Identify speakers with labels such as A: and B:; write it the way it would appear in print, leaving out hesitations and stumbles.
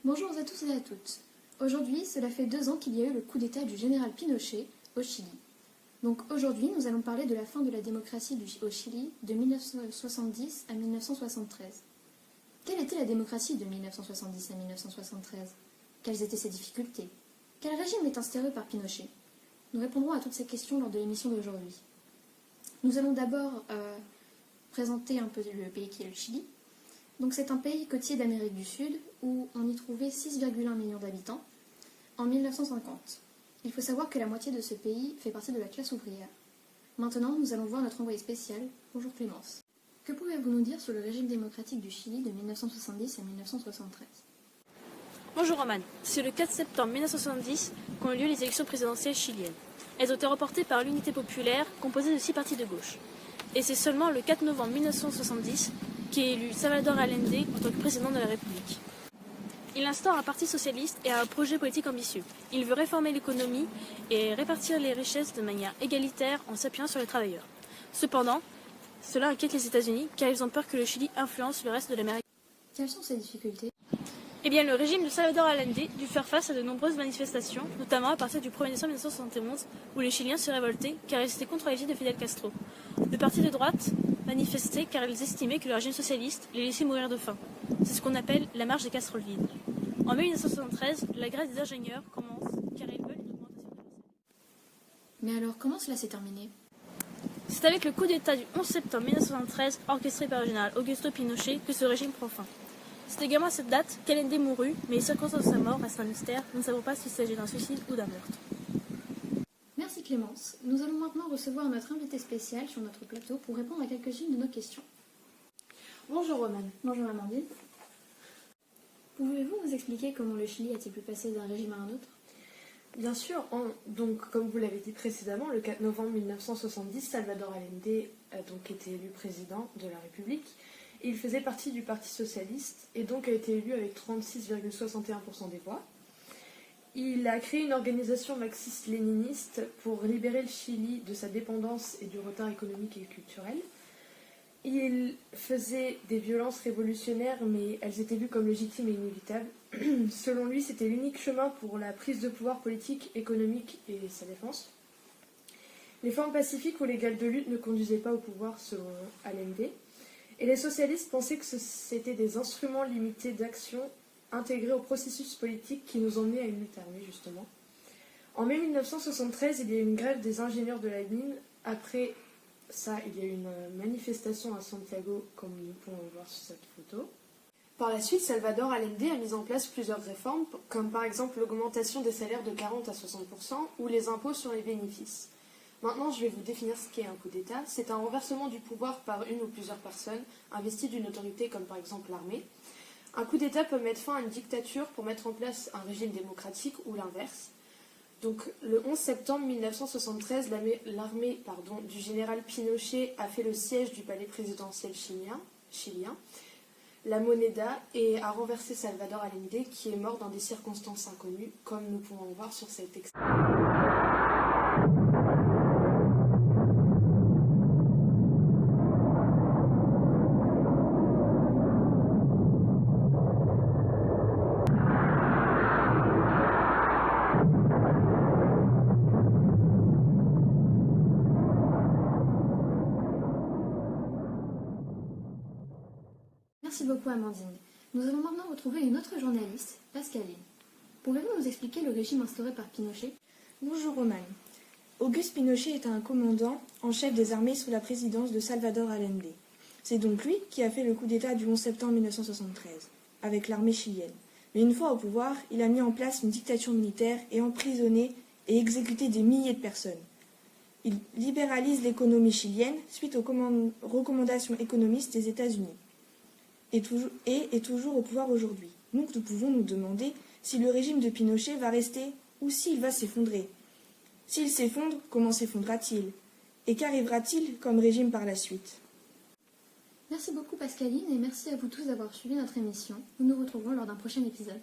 A: Bonjour à tous et à toutes. Aujourd'hui, cela fait 2 ans qu'il y a eu le coup d'État du général Pinochet au Chili. Donc aujourd'hui, nous allons parler de la fin de la démocratie au Chili de 1970 à 1973. Quelle était la démocratie de 1970 à 1973 ? Quelles étaient ses difficultés ? Quel régime est instauré par Pinochet ? Nous répondrons à toutes ces questions lors de l'émission d'aujourd'hui. Nous allons d'abord présenter un peu le pays qui est le Chili. Donc c'est un pays côtier d'Amérique du Sud où on y trouvait 6,1 millions d'habitants en 1950. Il faut savoir que la moitié de ce pays fait partie de la classe ouvrière. Maintenant, nous allons voir notre envoyé spécial. Bonjour Clémence. Que pouvez-vous nous dire sur le régime démocratique du Chili de 1970 à 1973 ?
B: Bonjour Roman. C'est le 4 septembre 1970 qu'ont eu lieu les élections présidentielles chiliennes. Elles ont été remportées par l'Unité populaire, composée de 6 partis de gauche. Et c'est seulement le 4 novembre 1970 qu'est élu Salvador Allende en tant que président de la République. Il instaure un parti socialiste et un projet politique ambitieux. Il veut réformer l'économie et répartir les richesses de manière égalitaire en s'appuyant sur les travailleurs. Cependant, cela inquiète les États-Unis car ils ont peur que le Chili influence le reste de l'Amérique.
A: Quelles sont ces difficultés ?
B: Eh bien, le régime de Salvador Allende dut faire face à de nombreuses manifestations, notamment à partir du 1er décembre 1971, où les Chiliens se révoltaient car ils étaient contre la régime de Fidel Castro. Le parti de droite manifestait car ils estimaient que le régime socialiste les laissait mourir de faim. C'est ce qu'on appelle la marche des casseroles vides. En mai 1973, la grève des ingénieurs commence car ils veulent une augmentation de leur salaire.
A: Mais alors, comment cela s'est terminé ?
B: C'est avec le coup d'État du 11 septembre 1973, orchestré par le général Augusto Pinochet, que ce régime prend fin. C'est également à cette date qu'Allende mourut, mais les circonstances de sa mort restent un mystère. Nous ne savons pas s'il s'agit d'un suicide ou d'un meurtre.
A: Merci Clémence. Nous allons maintenant recevoir notre invité spécial sur notre plateau pour répondre à quelques-unes de nos questions.
B: Bonjour Roman.
A: Bonjour Amandine. Pouvez-vous nous expliquer comment le Chili a-t-il pu passer d'un régime à un autre ?
C: Bien sûr, donc comme vous l'avez dit précédemment, le 4 novembre 1970, Salvador Allende a donc été élu président de la République. Il faisait partie du Parti socialiste et donc a été élu avec 36,61% des voix. Il a créé une organisation marxiste-léniniste pour libérer le Chili de sa dépendance et du retard économique et culturel. Il faisait des violences révolutionnaires, mais elles étaient vues comme légitimes et inévitables. Selon lui, c'était l'unique chemin pour la prise de pouvoir politique, économique et sa défense. Les formes pacifiques ou légales de lutte ne conduisaient pas au pouvoir, selon Allende. Et les socialistes pensaient que c'était des instruments limités d'action intégrés au processus politique qui nous emmenaient à une lutte armée, justement. En mai 1973, il y a eu une grève des ingénieurs de la mine. Après ça, il y a eu une manifestation à Santiago, comme nous pouvons voir sur cette photo. Par la suite, Salvador Allende a mis en place plusieurs réformes, comme par exemple l'augmentation des salaires de 40 à 60% ou les impôts sur les bénéfices. Maintenant, je vais vous définir ce qu'est un coup d'État. C'est un renversement du pouvoir par une ou plusieurs personnes investies d'une autorité comme par exemple l'armée. Un coup d'État peut mettre fin à une dictature pour mettre en place un régime démocratique ou l'inverse. Donc, le 11 septembre 1973, l'armée du général Pinochet a fait le siège du palais présidentiel chilien, la Moneda, et a renversé Salvador Allende, qui est mort dans des circonstances inconnues, comme nous pouvons voir sur cet extrait.
A: Merci beaucoup Amandine. Nous allons maintenant retrouver une autre journaliste, Pascaline. Pouvez-vous nous expliquer le régime instauré par Pinochet ?
D: Bonjour Roman. Auguste Pinochet est un commandant en chef des armées sous la présidence de Salvador Allende. C'est donc lui qui a fait le coup d'État du 11 septembre 1973, avec l'armée chilienne. Mais une fois au pouvoir, il a mis en place une dictature militaire et emprisonné et exécuté des milliers de personnes. Il libéralise l'économie chilienne suite aux recommandations économistes des États-Unis. Et est toujours au pouvoir aujourd'hui. Donc nous pouvons nous demander si le régime de Pinochet va rester ou s'il va s'effondrer. S'il s'effondre, comment s'effondra-t-il ? Et qu'arrivera-t-il comme régime par la suite ?
A: Merci beaucoup Pascaline et merci à vous tous d'avoir suivi notre émission. Nous nous retrouverons lors d'un prochain épisode.